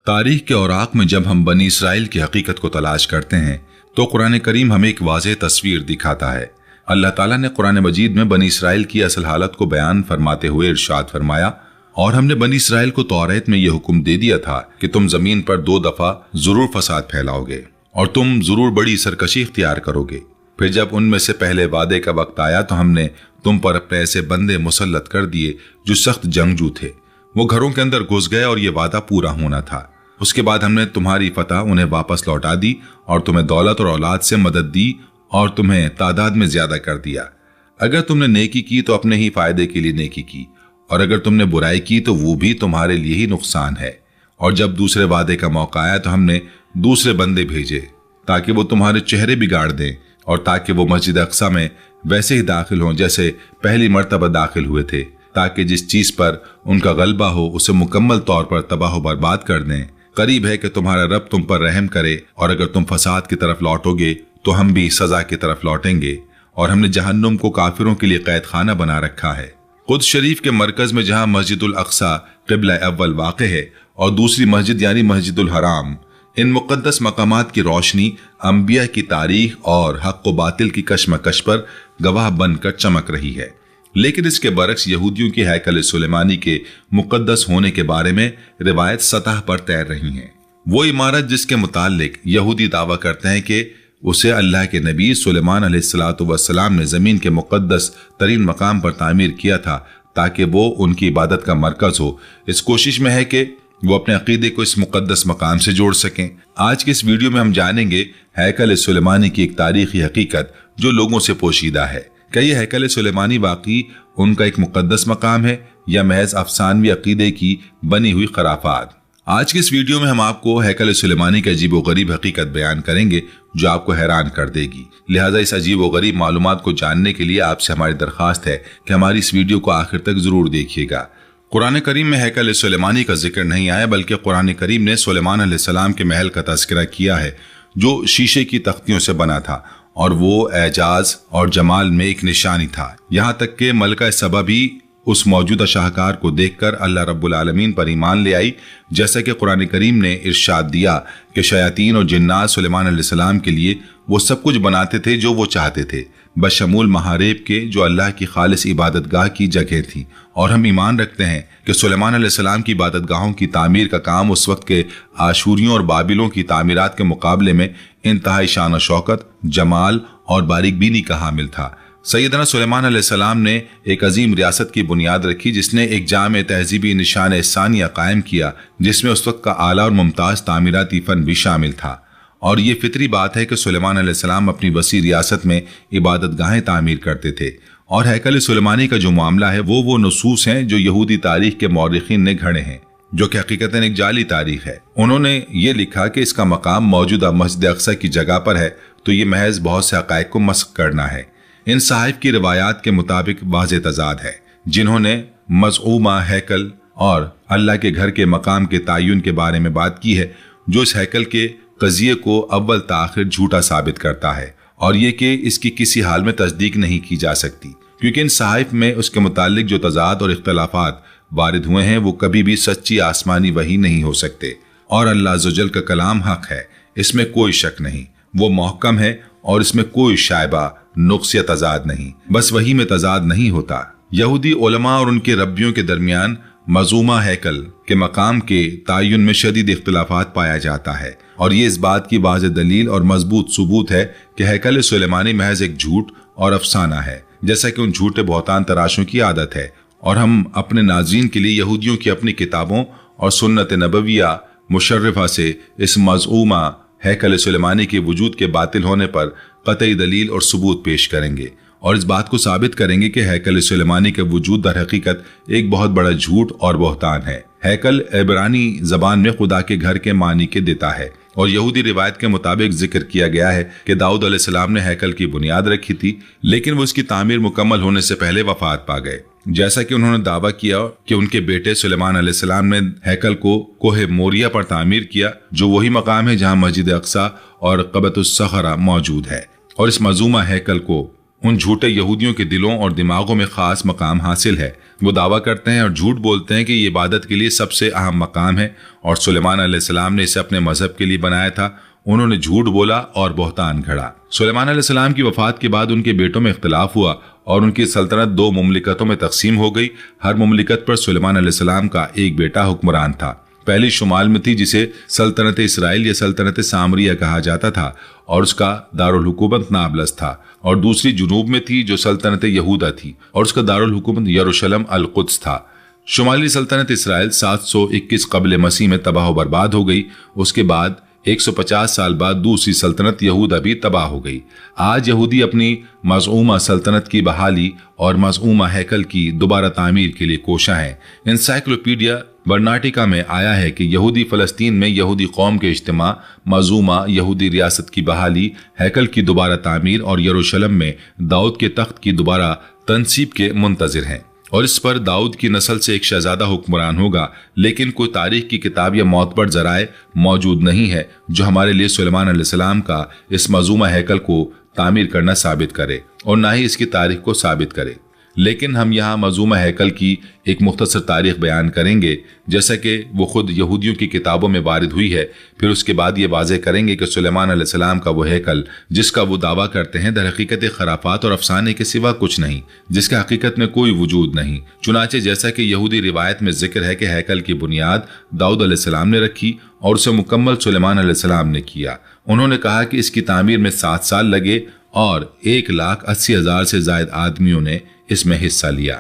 तारीख के औराक में जब हम बनी इसराइल की हकीकत को तलाश करते हैं तो कुरान करीम हमें एक वाज़ेह तस्वीर दिखाता है। अल्लाह ताला ने कुरान मजीद में बनी इसराइल की असल हालत को बयान फरमाते हुए इरशाद फरमाया, और हमने बनी इसराइल को तौरात में यह हुक्म दे दिया था कि तुम जमीन पर 2 दफा जरूर फसाद फैलाओगे और तुम जरूर बड़ी सरकशी इख्तियार करोगे। फिर जब उनमें से पहले वादे का वक्त आया तो हमने तुम पर अपने ऐसे बंदे मुसल्लत कर दिए जो सख्त जंगजू थे। वो घरों के अंदर घुस गए और ये वादा पूरा होना था। उसके बाद हमने तुम्हारी फतह उन्हें वापस लौटा दी और तुम्हें दौलत और औलाद से मदद दी और तुम्हें तादाद में ज्यादा कर दिया। अगर तुमने नेकी की तो अपने ही फायदे के लिए नेकी की, और अगर तुमने बुराई की तो वो भी तुम्हारे लिए ही नुकसान है। और जब दूसरे वादे का मौका आया तो हमने दूसरे बंदे भेजे ताकि वो तुम्हारे चेहरे बिगाड़ दें और ताकि वो मस्जिद अक्सा में वैसे ही दाखिल हों जैसे पहली मर्तबा दाखिल हुए थे, ताकि जिस चीज पर उनका गलबा हो उसे मुकम्मल तौर पर तबाह व बर्बाद कर दें। करीब है कि तुम्हारा रब तुम पर रहम करे, और अगर तुम फसाद की तरफ लौटोगे तो हम भी सजा की तरफ लौटेंगे। और हमने जहन्नुम को काफिरों के लिए कैद खाना बना रखा है। कुद्स शरीफ के मरकज में जहां मस्जिदुल अक्सा क़िबला अव्वल वाक़े है और दूसरी मस्जिद यानी मस्जिदुल हराम, इन मुक़द्दस मकामात की रोशनी अंबिया की तारीख और हक़ व बातिल की कशमकश पर गवाह बनकर चमक रही है। लेकिन इसके बरक्स यहूदियों की हैकल सुलेमानी के मुक़द्दस होने के बारे में रिवायत सतह पर तैर रही है। वो इमारत जिसके मुतालिक यहूदी दावा करते हैं कि उसे अल्लाह के नबी सुलेमान अलैहिस्सलाम ने जमीन के मुक़द्दस तरीन मकाम पर तामीर किया था ताकि वो उनकी इबादत का मरकज हो, इस कोशिश में है कि वो अपने अकीदे को इस मुक़द्दस मकाम से जोड़ सकें। आज के इस वीडियो में हम जानेंगे हैकल सुलेमानी की एक तारीखी हकीकत जो लोगों से पोशीदा है। क्या यह हैकल सुलेमानी वाकई उनका एक मुक़द्दस मकाम है या महज अफसानवी अकीदे की बनी हुई खराफात? आज के इस वीडियो में हम आपको हैकल सुलेमानी की अजीब व गरीब हकीकत बयान करेंगे जो आपको हैरान कर देगी। लिहाजा इस अजीब व गरीब मालूमात को जानने के लिए आपसे हमारी दरख्वास्त है कि हमारी इस वीडियो को आखिर तक जरूर देखिएगा। कुरान करीम में हैकल सुलेमानी का जिक्र नहीं आया, बल्कि कुरान करीम ने सुलेमान अलैहिस्सलाम के महल का तज़किरा किया है जो शीशे की तख्तियों से बना था और वो एजाज और जमाल में एक निशानी था। यहाँ तक कि मलका सबा भी उस मौजूदा शाहकार को देखकर अल्लाह रब्बुल आलमीन पर ईमान ले आई, जैसा कि कुरान करीम ने इरशाद दिया कि शयातीन और जिन्नात सुलेमान अलैहिस्सलाम के लिए वो सब कुछ बनाते थे जो वो चाहते थे, बशमूल महारेब के जो अल्लाह की खालिस इबादतगाह की जगह थी। और हम ईमान रखते हैं कि सुलेमान अलैहिस्सलाम की इबादतगाहों की तामीर का काम उस वक्त के आशूरियों और बाबिलों की तामीरात के मुकाबले में इंतहाई शान और शौकत, जमाल और बारीकबीनी का हामिल था। सैयदना सुलेमान अलैहिस्सलाम ने एक अजीम रियासत की बुनियाद रखी जिसने एक जामे तहजीबी निशान एहसानिया कायम किया, जिसमें उस वक्त का आला और मुमताज तामीराती फन भी शामिल था। और ये फितरी बात है कि सुलेमान अलैहिस्सलाम अपनी वसी रियासत में इबादतगाहें तामीर करते थे। और हैकल सुलेमानी का जो मामला है वो नसूस हैं जो यहूदी तारीख के मौरिखीन ने घड़े हैं, जो कि हकीकतन एक जाली तारीख है। उन्होंने ये लिखा कि इसका मकाम मौजूदा मस्जिद अक्सा की जगह पर है, तो ये महज बहुत से हक़ाइक़ को मस्क करना है। इन साहिब की रिवायात के मुताबिक वाज़ेह तज़ाद है, जिन्होंने मज़ऊमा हैकल और अल्लाह के घर के मकाम के तायुन के बारे में बात की है, जो इस हैकल के कज़िये को अव्वल ताखिर झूठा साबित करता है, और ये कि इसकी किसी हाल में तस्दीक नहीं की जा सकती, क्योंकि इन साहिब में उसके मुतालिक जो तज़ाद और इख्तलाफात वारिद हुए हैं वो कभी भी सच्ची आसमानी वही नहीं हो सकते। और अल्लाह अज़्ज़वजल का कलाम हक है, इसमें कोई शक नहीं, वो महकम है और इसमें कोई शायबा नुक्स या तजाद नहीं। बस वही में तजाद नहीं होता। यहूदी उलमा और उनके रब्बियों के दरमियान मज़ूमा हैकल के मकाम के तायुन में शदीद इख्तिलाफात पाया जाता है, और ये इस बात की वाज़ेह दलील और मजबूत सबूत है कि हैकल सुलेमानी महज एक झूठ और अफसाना है, जैसा कि उन झूठे बहुतान तराशों की आदत है। और हम अपने नाज़रीन के लिए यहूदियों की अपनी किताबों और सुन्नत नबविया मुशर्रफा से इस मज़ऊमा हैकल सुलेमानी के वजूद के बातिल होने पर कतई दलील और सबूत पेश करेंगे, और इस बात को साबित करेंगे कि हैकल सुलेमानी के वजूद दर हकीकत एक बहुत बड़ा झूठ और बहतान है। हैकल इब्रानी जबान में खुदा के घर के मानी के देता है, और यहूदी रिवायत के मुताबिक जिक्र किया गया है कि दाऊद अलैहिस्सलाम ने हैकल की बुनियाद रखी थी, लेकिन वो उसकी तामीर मुकम्मल होने से पहले वफात पा गए। जैसा कि उन्होंने दावा किया कि उनके बेटे सुलेमान अलैहिस्सलाम ने हैकल को कोहे मोरिया पर तामीर किया, जो वही मकाम है जहां मस्जिद अक्सा और क़बतुस सखरा मौजूद है। और इस मज़ूमा हैकल को उन झूठे यहूदियों के दिलों और दिमागों में खास मकाम हासिल है। वो दावा करते हैं और झूठ बोलते हैं कि ये इबादत के लिए सबसे अहम मकाम है और सुलेमान अलैहिस्सलाम ने इसे अपने मजहब के लिए बनाया था। उन्होंने झूठ बोला और बहतान घड़ा। सुलेमान अलैहिस्सलाम की वफात के बाद उनके बेटों में इख्तिलाफ हुआ और उनकी सल्तनत 2 मुमलिकतों में तकसीम हो गई। हर मुमलिकत पर सुलेमान अलैहिस्सलाम का एक बेटा हुक्मरान था। पहली शुमाल में थी, जिसे सल्तनत इसराइल या सल्तनत सामरिया कहा जाता था और उसका दारुल हुकूमत नाबलस था, और दूसरी जुनूब में थी जो सल्तनत यहूदा थी और उसका दारुल हुकूमत यरूशलेम अल कुद्स था। शुमाली सल्तनत इसराइल 721 कबल मसीह में तबाह बर्बाद हो गई। उसके बाद 150 साल बाद दूसरी सल्तनत यहूदा भी तबाह हो गई। आज यहूदी अपनी मज़ऊमा सल्तनत की बहाली और मज़ऊमा हैकल की दोबारा तामीर के लिए कोशा हैं। एनसाइक्लोपीडिया बर्नाटिका में आया है कि यहूदी फ़लस्तीन में यहूदी कौम के इज्तिमा, मज़ूमा, यहूदी रियासत की बहाली, हैकल की दोबारा तामीर और यरूशलेम में दाऊद के तख्त की दोबारा तनसीब के मुंतज़िर हैं, और इस पर दाऊद की नस्ल से एक शहजादा हुक्मरान होगा। लेकिन कोई तारीख की किताब या मोतबर जराए मौजूद नहीं है जो हमारे लिए सुलेमान अलैहिस्सलाम का इस मज़ूमा हैकल को तामीर करना साबित करे, और ना ही इसकी तारीख को साबित करे। लेकिन हम यहाँ मज़ूमा हैकल की एक मुख्तसर तारीख बयान करेंगे, जैसा कि वो खुद यहूदियों की किताबों में वारिद हुई है। फिर उसके बाद ये वाज़े करेंगे कि सुलेमान अलैहिस्सलाम का वो हैकल जिसका वो दावा करते हैं दर हकीकत खराफात और अफसाने के सिवा कुछ नहीं, जिसका हकीकत में कोई वजूद नहीं। चुनाचे जैसा कि यहूदी रिवायत में जिक्र है कि हैकल की बुनियाद दाऊद अलैहिस्सलाम ने रखी और उसे मुकम्मल सुलेमान अलैहिस्सलाम ने किया। उन्होंने कहा कि इसकी तामीर में 7 साल लगे और 1,80,000 से जायद आदमियों ने इसमें हिस्सा लिया।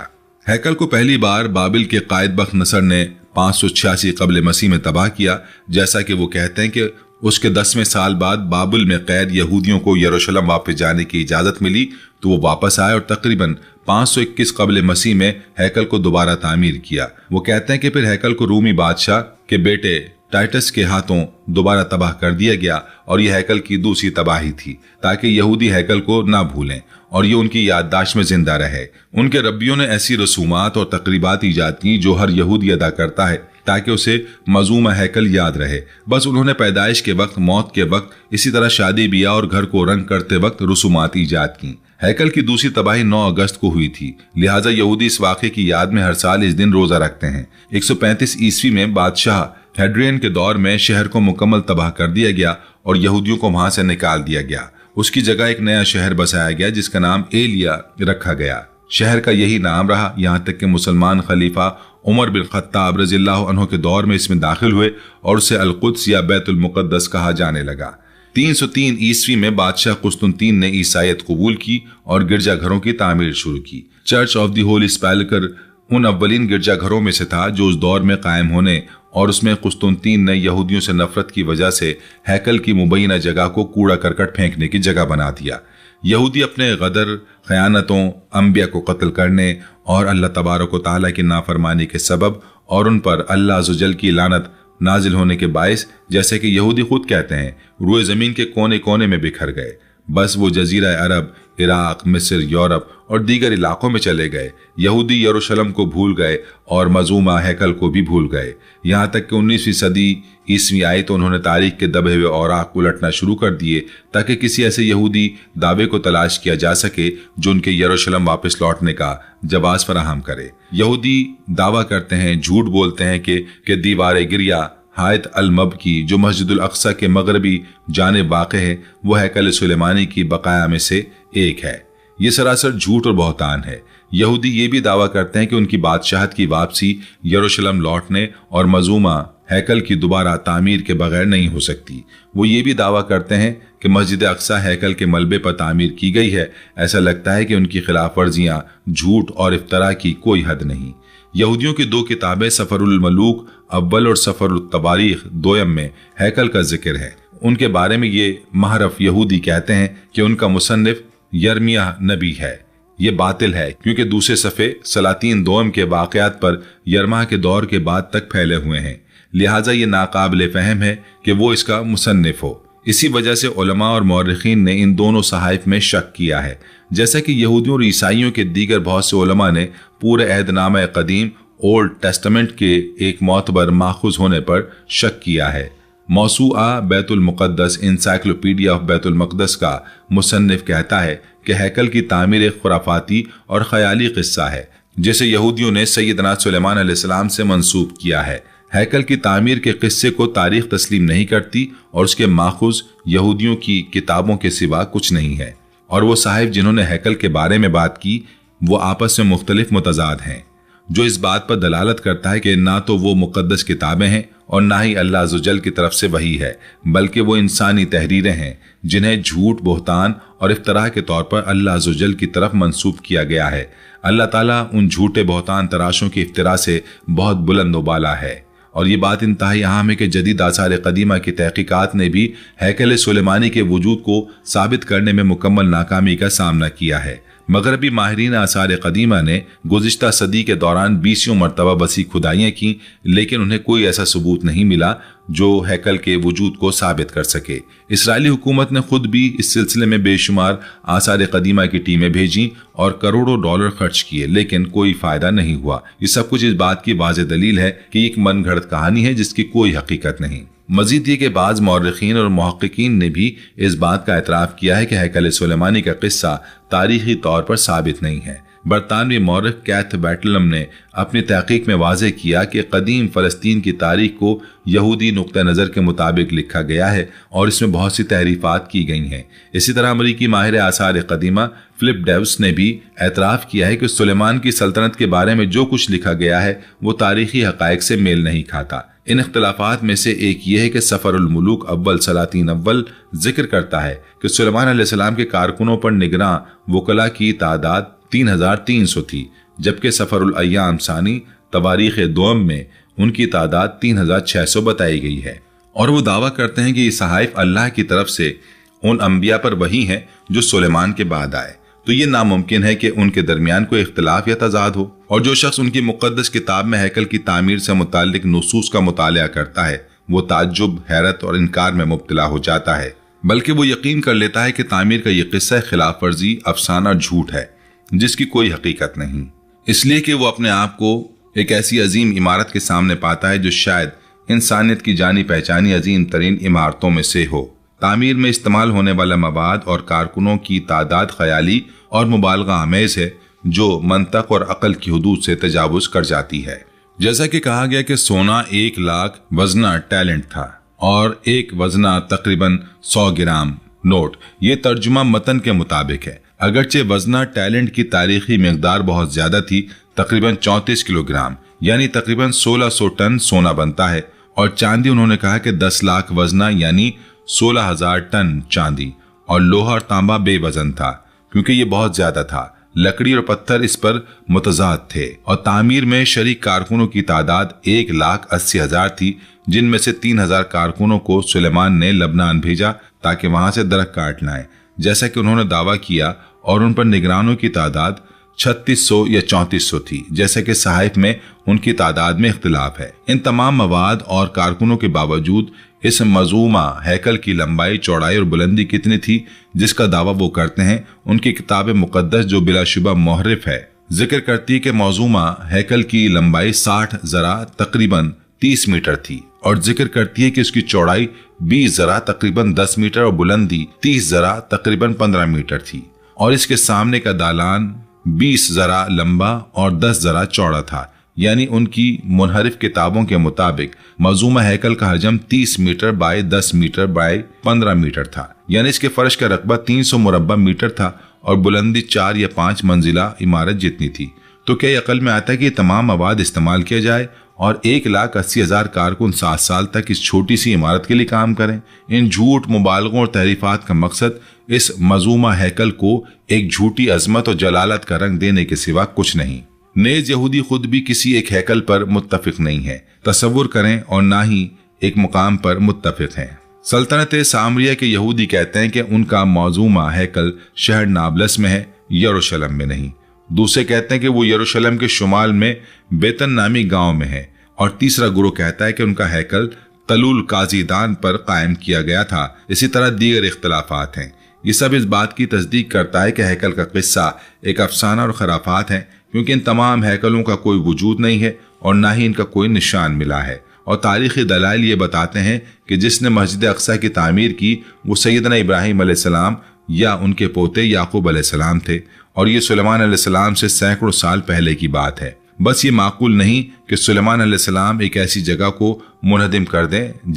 हैकल को पहली बार बाबिल के कायद बख्त नसर ने 586 कबल मसीह में तबाह किया। जैसा कि वो कहते हैं कि उसके 10वें साल बाद बाबिल में कैद यहूदियों को यरूशलेम वापस जाने की इजाजत मिली, तो वो वापस आए और तकरीबन 521 कबल मसीह में हैकल को दोबारा तामीर किया। वो कहते हैं कि फिर हैकल को रूमी बादशाह के बेटे टाइटस के हाथों दोबारा तबाह कर दिया गया, और यह हैकल की दूसरी तबाही थी ताकि यहूदी हैकल को ना भूलें और ये उनकी याददाश्त में जिंदा रहे। उनके रब्बियों ने ऐसी रसूमात और तकरीबात ईजाद की जो हर यहूदी अदा करता है ताकि उसे मज़ूमा हैकल याद रहे। बस उन्होंने पैदाइश के वक्त, मौत के वक्त, इसी तरह शादी ब्याह और घर को रंग करते वक्त रसूमात ईजाद की। हैकल की दूसरी तबाही 9 अगस्त को हुई थी, लिहाजा यहूदी इस वाक़े की याद में हर साल इस दिन रोजा रखते हैं। 135 ईस्वी में बादशाह हेड्रियन के दौर में शहर को मुकम्मल तबाह कर दिया गया और यहूदियों को वहां से निकाल दिया गया। उसकी जगह एक नया शहर बसाया गया जिसका नाम एलिया रखा गया। शहर का यही नाम रहा यहाँ तक कि मुसलमान खलीफा उमर बिन खत्ताब रज़ियल्लाहु अन्हु के दौर में इसमें दाखिल हुए और उसे अल-कुद्स या बैतुल मुक़द्दस कहा जाने लगा। 303 ईस्वी में बादशाह कुस्तुनतीन ने ईसाईयत कबूल की और गिरजाघरों की तामीर शुरू की। चर्च ऑफ द होली सेपल्कर उन अव्वलीन गिरजाघरों में से था जो उस दौर में कायम होने और उसमें कुस्तुनतीन ने यहूदियों से नफरत की वजह से हैकल की मुबैना जगह को कूड़ा करकट फेंकने की जगह बना दिया। यहूदी अपने गदर, खयानतों, अंबिया को कत्ल करने और अल्लाह तबारक व तआला की नाफरमानी के सबब और उन पर अल्लाह अज़्ज़वजल की लानत नाजिल होने के बायस, जैसे कि यहूदी खुद कहते हैं, रूए ज़मीन के कोने कोने में बिखर गए। बस वो जजीरा अरब, इराक, मिस्र, यूरोप और दीगर इलाकों में चले गए। यहूदी यरूशलेम को भूल गए और मज़ूमा हैकल को भी भूल गए। यहाँ तक कि 19वीं सदी ईस्वी आई तो उन्होंने तारीख के दबे हुए औराक उलटना शुरू कर दिए ताकि किसी ऐसे यहूदी दावे को तलाश किया जा सके जो उनके यरूशलेम वापस लौटने का जवाज़ फराहम करे। यहूदी दावा करते हैं, झूठ बोलते हैं कि दीवार गिरिया हायत अल-मब की जो मस्जिदुल अक्सा के मगरबी जानिब वाक़ है वो हैकल सुलेमानी की बकाया में से एक है। ये सरासर झूठ और बहतान है। यहूदी ये भी दावा करते हैं कि उनकी बादशाहत की वापसी यरूशलेम लौटने और मज़ूमा हैकल की दोबारा तामीर के बगैर नहीं हो सकती। वो ये भी दावा करते हैं कि मस्जिद अक्सा हैकल के मलबे पर तामीर की गई है। ऐसा लगता है कि उनकी खिलाफ वर्जियाँ, झूठ और इफ्तरा की कोई हद नहीं। यहूदियों की 2 किताबें सफरुल मलूक अव्वल और सफरुल तबारीख दोयम में हैकल का जिक्र है। उनके बारे में ये महरफ यहूदी कहते हैं कि उनका मुसन्निफ यर्मिया नबी है। ये बातिल है क्योंकि दूसरे सफ़े सलातीन दोयम के वाक़यात पर यरमा के दौर के बाद तक फैले हुए हैं, लिहाजा ये नाकाबिल फ़हम है कि वो इसका मुसन्निफ हो। इसी वजह से उलमा और मौरख़ीन ने इन दोनों सहाइफ में शक किया है, जैसा कि यहूदियों और ईसाइयों के दीगर बहुत से उलमा ने पूरे अहदनामा कदीम ओल्ड टेस्टामेंट के एक मोतबर माखूज होने पर शक किया है। मौसूआ बैतुल मुक़द्दस एनसाइक्लोपीडिया ऑफ बैतुल मक़दस का मुसन्निफ कहता है कि हैकल की तामीर एक खुराफाती और ख़याली क़िस्सा है जिसे यहूदियों ने सैयदना सुलेमान अलैहिस्सलाम से मंसूब किया है। हैकल की तामीर के किस्से को तारीख तस्लीम नहीं करती और उसके माखुज यहूदियों की किताबों के सिवा कुछ नहीं है, और वो साहिब जिन्होंने हैकल के बारे में बात की वो आपस में मुख्तलिफ मुतजाद हैं, जो इस बात पर दलालत करता है कि ना तो वो मुकद्दस किताबें हैं और ना ही अल्लाह अज़्ज़वजल की तरफ से वही है, बल्कि वो इंसानी तहरीरें हैं जिन्हें झूठ, बोहतान और इफ्तरा के तौर पर अल्लाह अज़्ज़वजल की तरफ मंसूब किया गया है। अल्लाह ताला उन झूठे बोहतान तराशों की इफ्तरा से बहुत बुलंद उबाला है, और ये बात इंतहाई अहम है कि जदीद आसार कदीमा की तहकीकात ने भी हैकल सुलेमानी के वजूद को साबित करने में मुकम्मल नाकामी का सामना किया है। मगरबी माहिरीन आसार कदीमा ने गुज़िश्ता सदी के दौरान 20 मरतबा बसी खुदाइयाँ की, लेकिन उन्हें कोई ऐसा सबूत नहीं मिला जो हैकल के वजूद को साबित कर सके। इसराइली हुकूमत ने खुद भी इस सिलसिले में बेशुमार आसार कदीमा की टीमें भेजी और करोड़ों डॉलर खर्च किए, लेकिन कोई फायदा नहीं हुआ। ये सब कुछ इस बात की वाज़ेह दलील है कि एक मनगढ़ंत कहानी है जिसकी कोई हकीकत नहीं। मजीद ये कि बाज़ मौर्रिखीन और मुहक्किकीन ने भी इस बात का एतराफ़ किया है कि हैकल सुलेमानी का किस्सा तारीखी तौर पर साबित नहीं है। बरतानवी मौर्रिख कैथ बैटलम ने अपनी तहकीक में वाज़ेह किया कि कदीम फ़लस्तीन की तारीख को यहूदी नुक्ता नज़र के मुताबिक लिखा गया है और इसमें बहुत सी तहरीफ़ात की गई हैं। इसी तरह अमरीकी माहिर आसार कदीमा फिलिप डेव्स ने भी एतराफ़ किया है कि सुलेमान की सल्तनत के बारे में जो कुछ लिखा गया है वो तारीखी हक़ाइक़ से मेल नहीं खाता। इन इख्तिलाफ़ात में से एक ये है कि सफ़रुल मुलूक अव्वल सलातीन अव्वल जिक्र करता है कि सुलेमान अलैहिस्सलाम के कारकुनों पर निगरां वकला की तादाद 3300 थी, जबकि सफ़रुल अय्याम सानी तवारीख़ दोम में उनकी तादाद 3600 बताई गई है। और वो दावा करते हैं कि ये सहाइफ अल्लाह की तरफ से उन अंबिया पर वही हैं जो सुलेमान के बाद आए, तो ये नामुमकिन है कि उनके दरमियान कोई इख्तिलाफ या तजाद हो। और जो शख्स उनकी मुक़द्दस किताब में हैकल की तामीर से मुताल्लिक नुसूस का मुतालिया करता है वो ताज्जुब, हैरत और इनकार में मुब्तला हो जाता है, बल्कि वो यकीन कर लेता है कि तामीर का ये किस्सा खिलाफ वर्जी, अफसाना, झूठ है जिसकी कोई हकीकत नहीं, इसलिए कि वो अपने आप को एक ऐसी अजीम इमारत के सामने पाता है जो शायद इंसानियत की जानी पहचानी अजीम तरीन इमारतों में से हो। तामीर में इस्तेमाल होने वाला मवाद और कारकुनों की तादाद ख्याली और मुबालगा आमेज़ है जो मंतक और अकल की हुदूद से तजावुज कर जाती है। जैसा कि कहा गया कि सोना 1 लाख वजना टैलेंट था और एक वजना तकरीबन 100 ग्राम नोट। ये तर्जुमा मतन के मुताबिक है। अगरचे वजना टैलेंट की तारीखी मिकदार बहुत ज्यादा थी, तकरीबन 34 किलोग्राम यानी तकरीबन 1600 टन सोना बनता है, और चांदी उन्होंने कहा कि 10 लाख वजना यानी 16,000 टन चांदी, और लोहा और तांबा बेवजन था क्योंकि ये बहुत ज्यादा था। लकड़ी और पत्थर इस पर मुतजाद थे, और तामीर में शरीक कारकुनों की तादाद 1,80,000 थी, जिनमें से 3,000 कारकुनों को सुलेमान ने लबनान भेजा ताकि वहां से दरख्त काट लाएं, जैसा कि उन्होंने दावा किया, और उन पर निगरानों की तादाद 3600 या 3400 थी, जैसे कि सहाइफ में उनकी तादाद में इख्तिलाफ है। इन तमाम मवाद और कारकुनों के बावजूद इस मजूमा हैकल की लंबाई, चौड़ाई और बुलंदी कितनी थी जिसका दावा वो करते हैं, उनकी किताब मुकद्दस जो बिलाशुबा मुहर्रिफ है जिक्र करती है कि मौजूमा हैकल की लंबाई 60 ज़रा तकरीबन 30 मीटर थी, और जिक्र करती है कि उसकी चौड़ाई 20 ज़रा तकरीबन 10 मीटर और बुलंदी 30 ज़रा तकरीबन 15 मीटर थी, और इसके सामने का दालान 20 ज़रा लंबा और 10 ज़रा चौड़ा था। यानी उनकी मुनहरिफ किताबों के मुताबिक मजूमा हैकल का हजम 30 metre by 10 metre by 15 metre था, यानी इसके फर्श का रकबा 300 मुरब्बा मीटर था और बुलंदी 4 या 5 मंजिला इमारत जितनी थी। तो क्या अकल में आता है कि ये तमाम मवाद इस्तेमाल किया जाए और 1,80,000 कारकुन 7 साल तक इस छोटी सी इमारत के लिए काम करें? इन झूठ, मुबालगों और तहरीफात का मकसद इस मजूमा हैकल को एक झूठी अजमत और जलालत का रंग देने के सिवा कुछ नहीं। नेज यहूदी खुद भी किसी एक हैकल पर मुत्तफिक नहीं है, तसव्वुर करें, और ना ही एक मुकाम पर मुत्तफिक हैं। सल्तनत सामरिया के यहूदी कहते हैं कि उनका मौजूमा हैकल शहर नाबलस में है, यरूशलेम में नहीं। दूसरे कहते हैं कि वो यरूशलेम के शुमाल में बेतन नामी गांव में है, और तीसरा गुरु कहता है कि उनका हैकल तलुल काजीदान पर कायम किया गया था। इसी तरह दीगर इख्तलाफात हैं। ये सब इस बात की तस्दीक करता है कि हैकल का किस्सा एक अफसाना और खराफात है, क्योंकि इन तमाम हैकलों का कोई वजूद नहीं है और ना ही इनका कोई निशान मिला है। और तारीखी दलाइल ये बताते हैं कि जिसने मस्जिद अक्सा की तामीर की वो सैयदना इब्राहिम अलैहिस्सलाम या उनके पोते याकूब अलैहिस्सलाम थे, और ये सुलेमान अलैहिस्सलाम से सैकड़ों साल पहले की बात है। बस ये माकूल नहीं कि सुलेमान अलैहिस्सलाम एक ऐसी जगह को मुनहदिम कर दें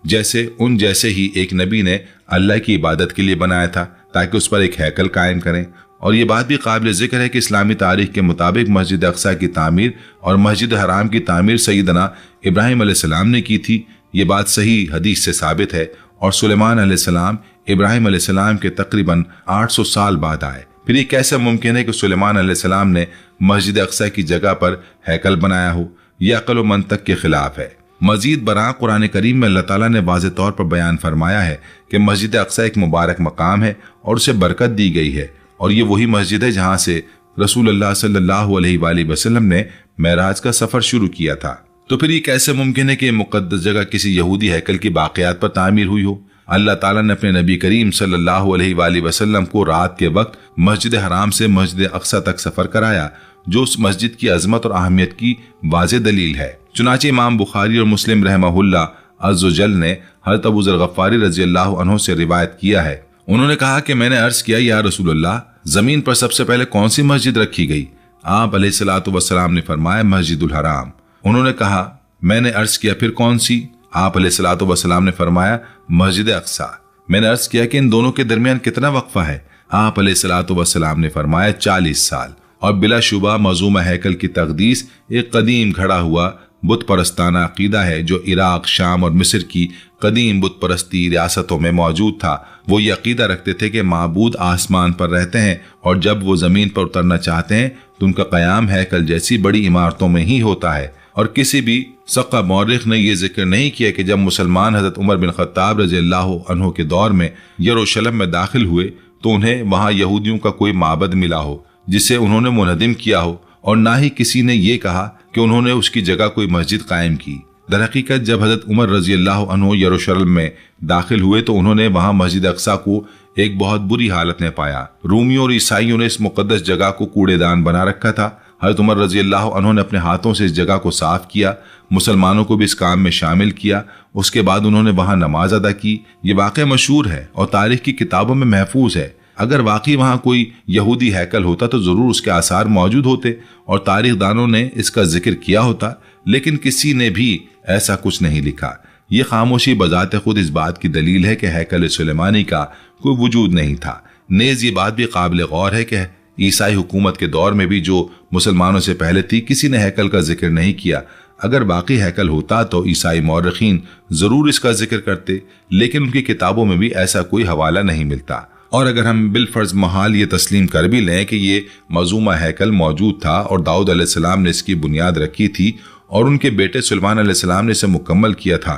जैसे उन जैसे ही एक नबी ने अल्लाह की इबादत के लिए बनाया था, ताकि उस पर एक हैकल कायम करें। और ये बात भी काबिल जिक्र है कि इस्लामी तारीख के मुताबिक मस्जिद अक्सा की तामीर और मस्जिद हराम की तामीर सैयदना इब्राहिम अलैहिस्सलाम ने की थी। ये बात सही हदीस से साबित है। और सुलेमान अलैहिस्सलाम इब्राहिम अलैहिस्सलाम के तकरीबन 800 साल बाद आए। फिर ये कैसे मुमकिन है कि सुलेमान अलैहिस्सलाम ने मस्जिद अक्सा की जगह पर हैकल बनाया हो? यह अक्ल व मंतक के खिलाफ है। मजीद बरां कुरान करीम में अल्लाह ताला ने वाज़ेह तौर पर बयान फरमाया है कि मस्जिद अक्सा एक मुबारक मकाम है और उसे बरकत दी गई है, और ये वही मस्जिद है जहां से रसूलुल्लाह सल्लल्लाहु अलैहि वसल्लम ने मेराज का सफर शुरू किया था। तो फिर ये कैसे मुमकिन है कि मुक़द्दस जगह किसी यहूदी हैकल की बाक़ियात पर तामीर हुई हो? अल्लाह ताला ने अपने नबी करीम सल्लल्लाहु अलैहि वसल्लम को रात के वक्त मस्जिद हराम से मस्जिद अक्सा तक सफर कराया, जो उस मस्जिद की अजमत और अहमियत की वाज़ेह दलील है। चुनाचे इमाम बुखारी और मुस्लिम रहमहुल्लाह अज़्ज़ व जल ने हज़रत अबू ज़र गफ़ारी रज़ियल्लाहु अन्हु से रिवायत किया है। उन्होंने कहा कि मैंने अर्ज किया, या रसूलल्लाह, जमीन पर सबसे पहले कौन सी मस्जिद रखी गई? आप अलैहिस्सलातु वस्सलाम ने फरमाया, मस्जिदुल हराम। उन्होंने कहा, मैंने अर्ज किया, फिर कौन सी? आप अलैहिस्सलातु वस्सलाम ने फरमाया, मस्जिद अक्सा। मैंने अर्ज किया कि इन दोनों के दरमियान कितना वक्फा है? आप अलैहिस्सलातु वस्सलाम ने फरमाया, 40 साल। और बिलाशुबा मज़ूमा हैकल की तक़दीस एक कदीम खड़ा हुआ बुत परस्ताना अकीदा है, जो इराक, शाम और मिस्र की कदीम बुत परस्ती रियासतों में मौजूद था। वो ये अकीदा रखते थे कि माबूद आसमान पर रहते हैं, और जब वो ज़मीन पर उतरना चाहते हैं तो उनका क़याम हैकल जैसी बड़ी इमारतों में ही होता है। और किसी भी सक़ा मौरिख ने यह जिक्र नहीं किया कि जब मुसलमान हज़रत उमर बिन ख़त्ताब रज़ियल्लाहु अन्हु के दौर में यरूशलेम में दाखिल हुए तो उन्हें वहाँ यहूदियों का कोई माबद मिला हो जिसे उन्होंने मुनहदिम किया हो, और ना ही किसी ने ये कहा कि उन्होंने उसकी जगह कोई मस्जिद कायम की। दरहकीकत जब हज़रत उमर रज़ियल्लाहु अन्हु यरूशलेम में दाखिल हुए तो उन्होंने वहाँ मस्जिद अक्सा को एक बहुत बुरी हालत में पाया। रूमियों और ईसाइयों ने इस मुक़द्दस जगह को कूड़ेदान बना रखा था। हज़रत उमर रज़ियल्लाहु अन्हु ने अपने हाथों से इस जगह को साफ किया, मुसलमानों को भी इस काम में शामिल किया। उसके बाद उन्होंने वहाँ नमाज अदा की। ये वाक़या मशहूर है और तारीख़ की किताबों में महफूज है। अगर वाकई वहाँ कोई यहूदी हैकल होता तो ज़रूर उसके आसार मौजूद होते और तारीखदानों ने इसका जिक्र किया होता, लेकिन किसी ने भी ऐसा कुछ नहीं लिखा। ये खामोशी बजाते खुद इस बात की दलील है कि हैकल सुलेमानी का कोई वजूद नहीं था। नेज़ ये बात भी काबिल गौर है कि ईसाई हुकूमत के दौर में भी जो मुसलमानों से पहले थी, किसी ने हैकल का जिक्र नहीं किया। अगर बाकी हैकल होता तो ईसाई मौरखीन ज़रूर इसका जिक्र करते, लेकिन उनकी किताबों में भी ऐसा कोई हवाला नहीं मिलता। और अगर हम बिलफर्ज महाल ये तस्लीम कर भी लें कि ये मज़ूमा हैकल मौजूद था और दाऊद अलैहिस्सलाम ने इसकी बुनियाद रखी थी और उनके बेटे सुलेमान अलैहिस्सलाम ने इसे मुकम्मल किया था,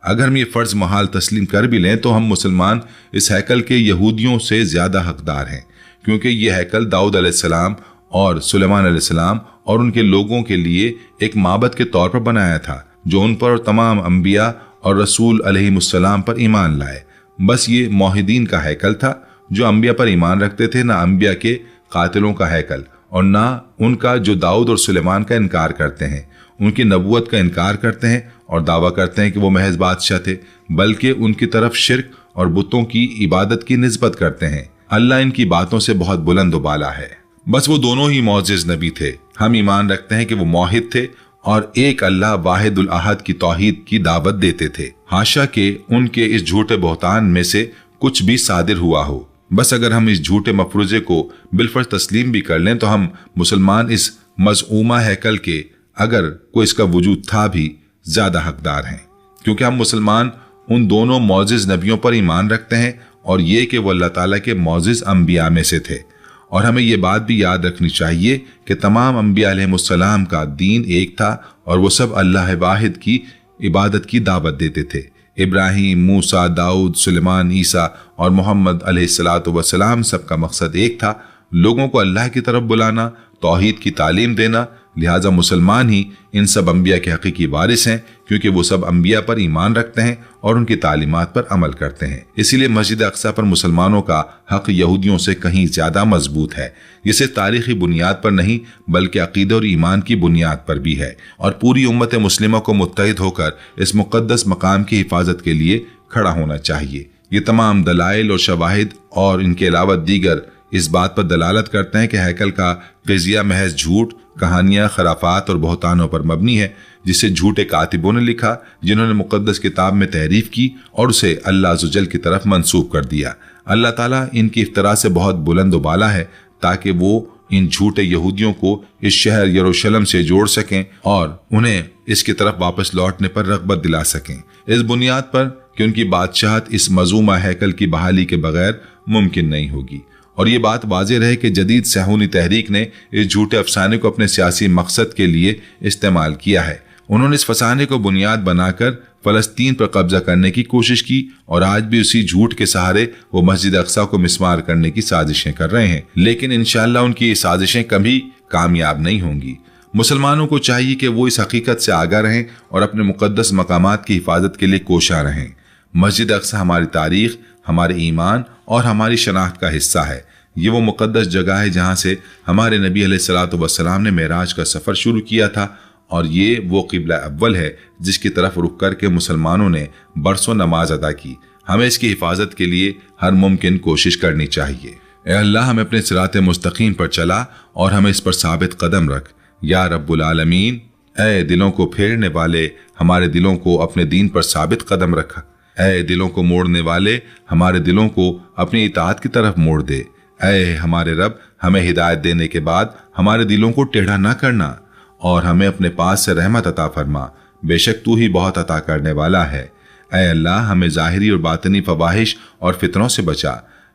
अगर हम ये फ़र्ज महाल तस्लीम कर भी लें तो हम मुसलमान इस हैकल के यहूदियों से ज़्यादा हकदार हैं, क्योंकि ये हैकल दाऊद अलैहिस्सलाम और सुलेमान अलैहिस्सलाम और उनके लोगों के लिए एक माबद के तौर पर बनाया था, जो उन पर तमाम अम्बिया और रसूल अलैहिमुस्सलाम पर ईमान लाए। बस ये मोहिदीन का हैकल था जो अम्बिया पर ईमान रखते थे, ना अम्बिया के कातिलों का हैकल और ना उनका जो दाऊद और सुलेमान का इनकार करते हैं, उनकी नबूवत का इनकार करते हैं और दावा करते हैं कि वो महज बादशाह थे, बल्कि उनकी तरफ शिर्क और बुतों की इबादत की निस्बत करते हैं। अल्लाह इनकी बातों से बहुत बुलंद उबाला है। बस वो दोनों ही मौजिज़ नबी थे। हम ईमान रखते हैं कि वो मौहिद थे और एक अल्लाह वाहिदुल अहद की तौहीद की दावत देते थे, हाशा के उनके इस झूठे बहतान में से कुछ भी सादिर हुआ हो। बस अगर हम इस झूठे मफरूजे को बिलफर्ज तस्लीम भी कर लें तो हम मुसलमान इस मज़ऊमा हैकल के, अगर कोई इसका वजूद था, भी ज़्यादा हकदार हैं, क्योंकि हम मुसलमान उन दोनों मौजिज़ नबियों पर ईमान रखते हैं और ये कि वो अल्लाह ताला के मौजिज़ अम्बिया में से थे। और हमें ये बात भी याद रखनी चाहिए कि तमाम अम्बिया अलैहिमुस्सलाम का दीन एक था और वो सब अल्लाह वाहिद की इबादत की दावत देते थे। इब्राहीम, मूसा, दाऊद, सुलेमान, ईसा और मोहम्मद अलैहिस्सलातु वस्सलाम सबका मकसद एक था, लोगों को अल्लाह की तरफ बुलाना, तौहीद की तालीम देना। लिहाजा मुसलमान ही इन सब अम्बिया के हकीकी वारिस हैं, क्योंकि वो सब अम्बिया पर ईमान रखते हैं और उनकी तालीमात पर अमल करते हैं। इसीलिए मस्जिद अक्सा पर मुसलमानों का हक यहूदियों से कहीं ज्यादा मजबूत है। ये सिर्फ तारीखी बुनियाद पर नहीं बल्कि अकीदे और ईमान की बुनियाद पर भी है, और पूरी उम्मत मुस्लिमा को मुत्तहिद होकर इस मुक़द्दस मकाम की हिफाजत के लिए खड़ा होना चाहिए। ये तमाम दलाइल और शवाहिद और इनके अलावा दीगर इस बात पर दलालत करते हैं कि हैकल का क़िज़िया महज झूठ, कहानियां, खराफात और बहतानों पर मबनी है, जिसे झूठे कातिबों ने लिखा, जिन्होंने मुक़द्दस किताब में तहरीफ की और उसे अल्लाह अज़्ज़वजल की तरफ मंसूब कर दिया। अल्लाह ताला इनकी इफ्तरा से बहुत बुलंद व बाला है, ताकि वो इन झूठे यहूदियों को इस शहर यरूशलेम से जोड़ सकें और उन्हें इसकी तरफ वापस लौटने पर रग़बत दिला सकें, इस बुनियाद पर कि उनकी बादशाहत इस मज़ूमा हैकल की बहाली के बगैर मुमकिन नहीं होगी। और ये बात वाज़ेह रहे कि जदीद सहूनी तहरीक ने इस झूठे अफसाने को अपने सियासी मकसद के लिए इस्तेमाल किया है। उन्होंने इस फसाने को बुनियाद बनाकर फ़लस्तीन पर कब्जा करने की कोशिश की और आज भी उसी झूठ के सहारे वो मस्जिद अक्सा को मिस्मार करने की साजिशें कर रहे हैं। लेकिन इंशाअल्लाह उनकी ये साजिशें कभी कामयाब नहीं होंगी। मुसलमानों को चाहिए कि वो इस हकीकत से आगाह रहें और अपने मुक़द्दस मकामात की हिफाजत के लिए कोशा रहें। मस्जिद अक्सा हमारी तारीख, हमारे ईमान और हमारी शनाख्त का हिस्सा है। ये वो मुक़द्दस जगह है जहाँ से हमारे नबी अलैहिस्सलातु वस्सलाम ने मेराज का सफ़र शुरू किया था, और ये वो क़िबला अव्वल है जिसकी तरफ रुख करके मुसलमानों ने बरसों नमाज अदा की। हमें इसकी हिफाजत के लिए हर मुमकिन कोशिश करनी चाहिए। ए अल्लाह, हमें अपने सिराते मुस्तकीम पर चला और हमें इस पर साबित कदम रख। या रब्बुल आलमीन, ए दिलों को फेरने वाले, हमारे दिलों को अपने दीन पर साबित कदम रखा। ए दिलों को मोड़ने वाले, हमारे दिलों को अपनी इताअत की तरफ मोड़ दे। ए हमारे रब, हमें हिदायत देने के बाद हमारे दिलों को टेढ़ा ना करना और हमें अपने पास से रहमत अता फरमा। बेशक तू ही बहुत अता करने वाला है। ए अल्लाह, हमें ज़ाहिरी और बातिनी फ़वाहिश और फितरों से बचा।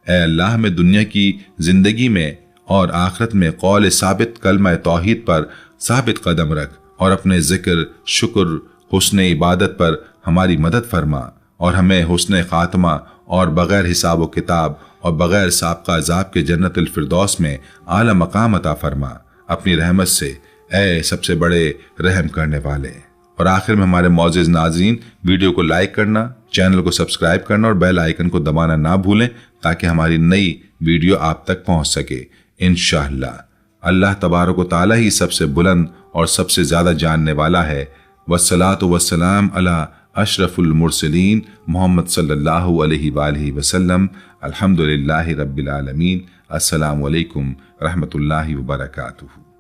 ए अल्लाह, हमें दुनिया की ज़िंदगी में और आखिरत में कौल साबित कलमा तौहीद पर साबित कदम रख और अपने ज़िक्र, शुक्र, हुस्न इबादत पर हमारी मदद फरमा और हमें हुस्न ख़ात्मा और बग़ैर हिसाब व किताब और बग़ैर साबक़ा अज़ाब के जन्नतुल फ़िरदौस में आला मकाम अता फरमा अपनी रहमत से, ए सबसे बड़े रहम करने वाले। और आखिर में हमारे मौजूद नाज़रीन, वीडियो को लाइक करना, चैनल को सब्सक्राइब करना और बेल आइकन को दबाना ना भूलें, ताकि हमारी नई वीडियो आप तक पहुंच सके। इंशाअल्लाह अल्लाह तबारक व तआला ही सबसे बुलंद और सबसे ज़्यादा जानने वाला है। वस्सलातु वस्सलाम अला अशरफुल मुरसलीन मोहम्मद सल्लल्लाहु अलैहि वालैहि वसल्लम। अल्हम्दुलिल्लाहि रब्बिल आलमीन। अस्सलामु अलैकुम रहमतुल्लाहि व बरकातुहू।